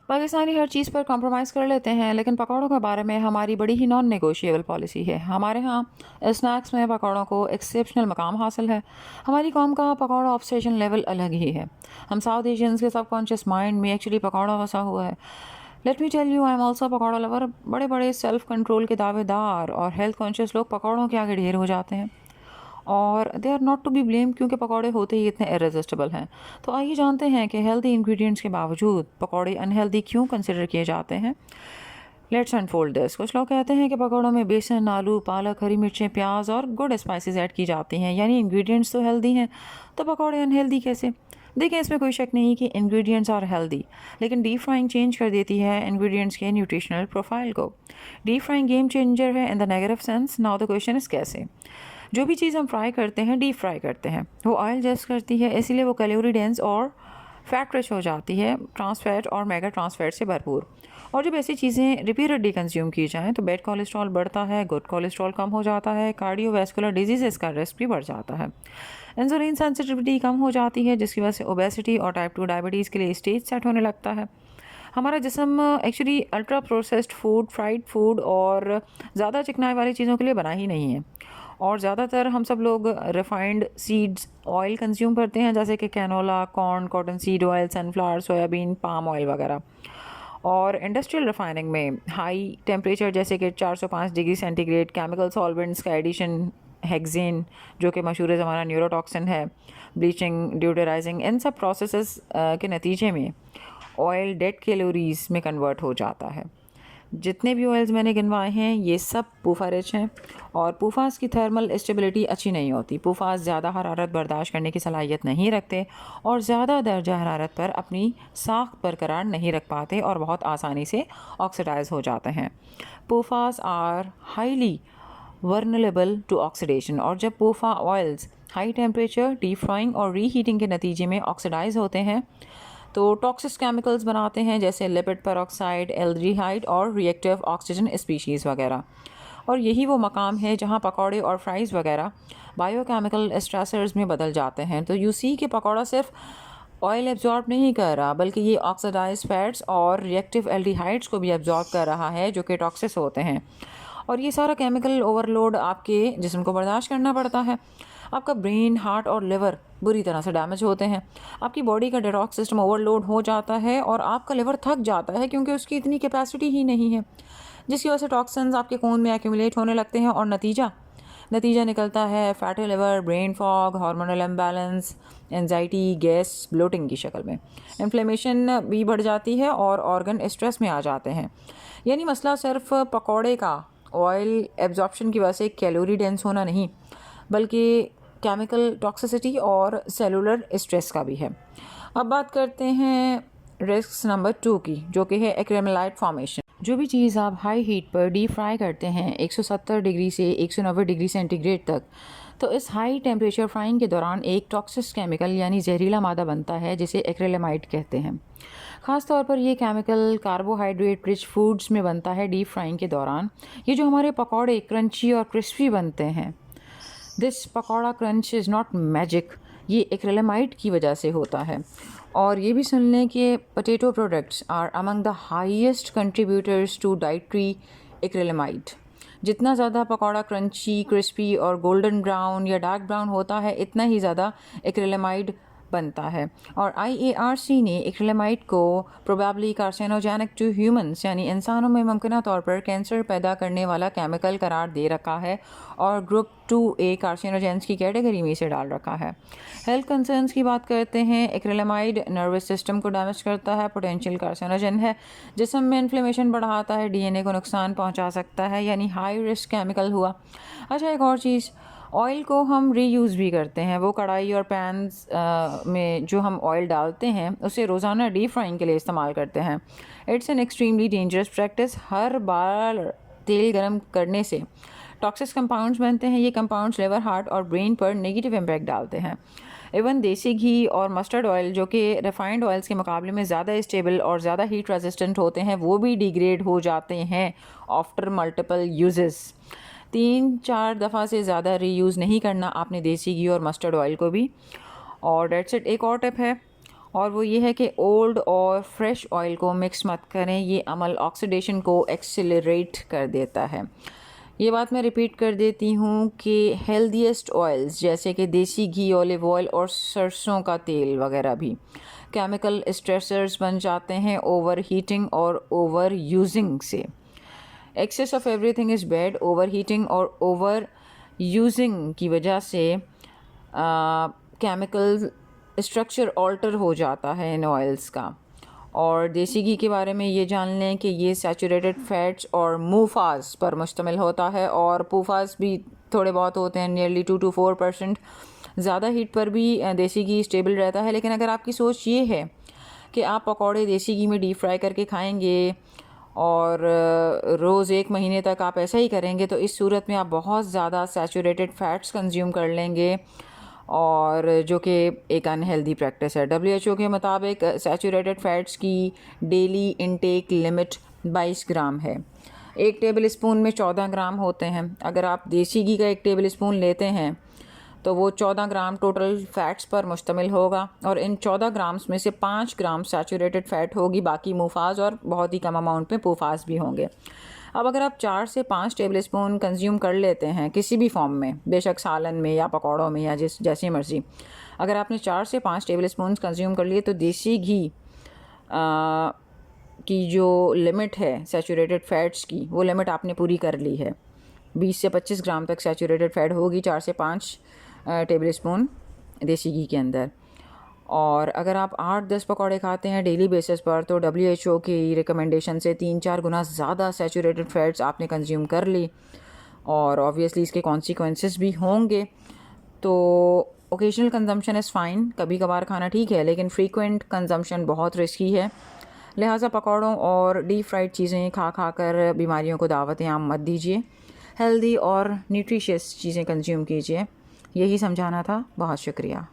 पाकिस्तानी हर चीज़ पर कॉम्प्रोमाइज़ कर लेते हैं, लेकिन पकौड़ों के बारे में हमारी बड़ी ही नॉन नेगोशिएबल पॉलिसी है। हमारे यहाँ स्नैक्स में पकौड़ों को एक्सेप्शनल मकाम हासिल है। हमारी कौम का पकौड़ा ऑब्सेशन लेवल अलग ही है। हम साउथ एशियंस के सबकॉन्शियस माइंड में एक्चुअली पकौड़ा बसा हुआ है। Let me tell you, I am also pakora lover. बड़े बड़े सेल्फ कंट्रोल के दावेदार और हेल्थ कॉन्शियस लोग पकौड़ों के आगे ढेर हो जाते हैं, और they are not to be blame क्योंकि पकौड़े होते ही इतने इरेजिस्टिबल हैं। तो आइए जानते हैं कि हेल्दी इंग्रेडिएंट्स के बावजूद पकौड़े अनहेल्दी क्यों कंसिडर किए जाते हैं। Let's unfold this. कुछ लोग कहते हैं कि पकौड़ों में बेसन, आलू, पालक, हरी मिर्चें, प्याज और गुड स्पाइसेस ऐड की जाती हैं, यानी इंग्रेडिएंट्स तो हेल्दी हैं, तो पकौड़े अनहेल्दी कैसे। देखिए, इसमें कोई शक नहीं कि इंग्रेडिएंट्स आर हेल्दी, लेकिन डीप फ्राइंग चेंज कर देती है इंग्रेडिएंट्स के न्यूट्रिशनल प्रोफाइल को। डीप फ्राइंग गेम चेंजर है in the negative sense. Now the question is कैसे। जो भी चीज़ हम फ्राई करते हैं, डीप फ्राई करते हैं, वो ऑयल जस्ट करती है, इसीलिए वो कैलोरी डेंस और फैट रिच हो जाती है, ट्रांस फैट और मेगा ट्रांस फैट से भरपूर। और जब ऐसी चीज़ें रिपीटेडली कंज्यूम की जाएँ तो बैड कोलेस्ट्रॉल बढ़ता है, गुड कोलेस्ट्रॉल कम हो जाता है, कार्डियोवैस्कुलर डिजीज़ का रिस्क भी बढ़ जाता है, इंसुलिन सेंसिटिविटी कम हो जाती है, जिसकी वजह से ओबेसिटी और टाइप 2 डायबिटीज़ के लिए स्टेज सेट होने लगता है। हमारा जिस्म actually ultra processed food, fried food और ज़्यादा चिकनाई वाली चीज़ों के लिए बना ही नहीं है। और ज़्यादातर हम सब लोग रिफाइंड सीड्स ऑयल कंज्यूम करते हैं, जैसे कि canola, corn, cotton seed oil, sunflower, soybean, palm oil वगैरह। और इंडस्ट्रियल रिफाइनिंग में हाई टेम्परेचर जैसे कि 405 डिग्री सेंटीग्रेड, केमिकल सॉल्वेंट्स का एडिशन, हेक्सेन जो कि मशहूर ज़माना न्यूरोटॉक्सिन है, ब्लीचिंग, ड्यूटराइजिंग, इन सब प्रोसेसेस के नतीजे में ऑयल डेड कैलोरीज में कन्वर्ट हो जाता है। जितने भी ऑयल्स मैंने गिनवाए हैं ये सब पूफा रिच हैं, और पूफास की थर्मल स्टेबिलिटी अच्छी नहीं होती। पूफास ज़्यादा हरारत बर्दाश्त करने की सलाहियत नहीं रखते और ज़्यादा दर्जा हरारत पर अपनी साख बरकरार नहीं रख पाते और बहुत आसानी से ऑक्सीडाइज हो जाते हैं। PUFAs are highly vulnerable to oxidation, और जब PUFA oils high temperature, deep frying और रीहीटिंग के नतीजे में ऑक्सीडाइज होते हैं तो टॉक्सिक केमिकल्स बनाते हैं, जैसे लिपिड पेरोक्साइड, एल्डिहाइड और रिएक्टिव ऑक्सीजन स्पीशीज़ वगैरह। और यही वो मकाम है जहाँ पकौड़े और फ्राइज़ वगैरह बायोकेमिकल स्ट्रेसर्स में बदल जाते हैं। तो यू सी कि पकौड़ा सिर्फ ऑयल एब्जॉर्ब नहीं कर रहा, बल्कि ये ऑक्सीडाइज फैट्स और रिएक्टिव एल्डिहाइड्स को भी एब्जॉर्ब कर रहा है, जो कि टॉक्सिक होते हैं। और ये सारा केमिकल ओवरलोड आपके जिस्म को बर्दाश्त करना पड़ता है। आपका ब्रेन, हार्ट और लिवर बुरी तरह से डैमेज होते हैं। आपकी बॉडी का डिटॉक्स सिस्टम ओवरलोड हो जाता है और आपका लिवर थक जाता है क्योंकि उसकी इतनी कैपेसिटी ही नहीं है, जिसकी वजह से टॉक्सिन्स आपके खून में एक्यूमुलेट होने लगते हैं और नतीजा निकलता है fatty liver, brain fog, hormonal imbalance, anxiety, gas, bloating की शक्ल में। इन्फ्लेमेशन भी बढ़ जाती है और ऑर्गन स्ट्रेस में आ जाते हैं। यानी मसला सिर्फ पकौड़े का ऑयल एब्जॉर्प्शन की वजह से कैलोरी डेंस होना नहीं, बल्कि केमिकल टॉक्सिसिटी और सेलुलर स्ट्रेस का भी है। अब बात करते हैं रिस्क नंबर 2 की, जो कि है एक्रेमेलाइट फॉर्मेशन। जो भी चीज़ आप हाई हीट पर डीप फ्राई करते हैं 170 डिग्री से 190 डिग्री सेंटीग्रेड तक, तो इस हाई टेम्परेचर फ्राइंग के दौरान एक टॉक्सिक केमिकल यानी जहरीला मादा बनता है, जिसे एक्रेलेमाइड कहते हैं। ख़ास तौर पर ये केमिकल कार्बोहाइड्रेट रिच फूड्स में बनता है डीप फ्राइंग के दौरान। ये जो हमारे पकौड़े क्रंची और क्रिस्पी बनते हैं, this pakora crunch is not magic, ये एक्रेलेमाइड की वजह से होता है। और ये भी सुन लें कि potato products are among the highest contributors to dietary acrylamide. जितना ज़्यादा पकौड़ा क्रंची, क्रिस्पी और गोल्डन ब्राउन या डार्क ब्राउन होता है, इतना ही ज़्यादा एक्रेलेमाइड बनता है। और IARC ने एक्रेलेमाइड को प्रोबेबली कार्सिनोजेनिक टू ह्यूमंस, यानी इंसानों में मुमकिन तौर पर कैंसर पैदा करने वाला केमिकल करार दे रखा है और ग्रुप 2A कार्सिनोजेंस की कैटेगरी में इसे डाल रखा है। हेल्थ कंसर्न्स की बात करते हैं। एक्रेलेमाइड नर्वस सिस्टम को डैमेज करता है, पोटेंशियल कार्सिनोजन है, जिस्म में इन्फ्लेमेशन बढ़ाता है, DNA को नुकसान पहुंचा सकता है, यानी हाई रिस्क केमिकल हुआ। अच्छा, एक और चीज़, ऑयल को हम रीयूज़ भी करते हैं। वो कढ़ाई और पैन्स में जो हम ऑयल डालते हैं उसे रोज़ाना डीप फ्राइंग के लिए इस्तेमाल करते हैं। It's an extremely dangerous practice. हर बार तेल गर्म करने से टॉक्सिक कंपाउंड्स बनते हैं। ये कंपाउंड्स लिवर, हार्ट और ब्रेन पर नेगेटिव इम्पैक्ट डालते हैं। इवन देसी घी और मस्टर्ड ऑयल, जो कि रिफाइंड ऑयल्स के मुकाबले में ज़्यादा स्टेबल और ज़्यादा हीट रेजिस्टेंट होते हैं, वो भी डिग्रेड हो जाते हैं आफ्टर मल्टीपल यूजेस। 3-4 दफ़ा से ज़्यादा रीयूज़ नहीं करना आपने देसी घी और मस्टर्ड ऑयल को भी। और डेट्स इट। एक और टिप है, और वो ये है कि ओल्ड और फ्रेश ऑयल को मिक्स मत करें, ये अमल ऑक्सीडेशन को एक्सेलरेट कर देता है। ये बात मैं रिपीट कर देती हूँ कि हेल्दीएस्ट ऑयल्स जैसे कि देसी घी, ऑलिव ऑयल और सरसों का तेल वगैरह भी केमिकल स्ट्रेसर्स बन जाते हैं ओवर हीटिंग और ओवर यूजिंग से। Excess of everything is bad. Overheating और ओवर यूजिंग की वजह से केमिकल स्ट्रक्चर ऑल्टर हो जाता है इन ऑयल्स का। और देसी घी के बारे में ये जान लें कि ये सैचुरेटेड फैट्स और मूफाज पर मुश्तमिल होता है, और पूफाज भी थोड़े बहुत होते हैं, नियरली 2 to 4%। ज़्यादा हीट पर भी देसी घी स्टेबल रहता है। लेकिन अगर आपकी सोच ये है कि आप पकौड़े देसी घी में डीप फ्राई करके खाएंगे और रोज़ 1 महीने तक आप ऐसा ही करेंगे, तो इस सूरत में आप बहुत ज़्यादा सैचुरेटेड फैट्स कंज्यूम कर लेंगे, और जो कि एक अनहेल्दी प्रैक्टिस है। WHO के मुताबिक सैचुरेटेड फैट्स की डेली इनटेक लिमिट 22 ग्राम है। 1 टेबल स्पून में 14 ग्राम होते हैं। अगर आप देसी घी का 1 टेबल स्पून लेते हैं तो वो 14 ग्राम टोटल फ़ैट्स पर मुश्तमिल होगा, और इन 14 ग्राम्स में से 5 ग्राम सैचुरेटेड फ़ैट होगी, बाकी मुफाज और बहुत ही कम अमाउंट में पूफाज भी होंगे। अब अगर आप 4 से 5 टेबल स्पून कंज्यूम कर लेते हैं किसी भी फॉर्म में, बेशक सालन में या पकौड़ों में या जैसी मर्ज़ी, अगर आपने 4 से 5 टेबल स्पून कंज्यूम कर लिए तो देसी घी की जो लिमिट है सैचुरेटेड फ़ैट्स की, वो लिमिट आपने पूरी कर ली है। 20 से 25 ग्राम तक सैचुरेटेड फ़ैट होगी 4 से 5 टेबल स्पून देसी घी के अंदर। और अगर आप 8-10 पकौड़े खाते हैं डेली बेसिस पर, तो WHO की रिकमेंडेशन से 3-4 गुना ज़्यादा सैचुरेटेड फैट्स आपने कंज्यूम कर ली, और ऑब्वियसली इसके कॉन्सिक्वेंसेस भी होंगे। तो ओकेजनल कंजम्पशन इज़ फ़ाइन, कभी कभार खाना ठीक है, लेकिन फ्रीक्वेंट कंजम्पशन बहुत रिस्की है। लिहाजा पकौड़ों और डीप फ्राइड चीज़ें खा खा कर बीमारियों को दावत आम मत दीजिए। हेल्दी और न्यूट्रिशियस चीज़ें कंज्यूम कीजिए। यही समझाना था। बहुत शुक्रिया।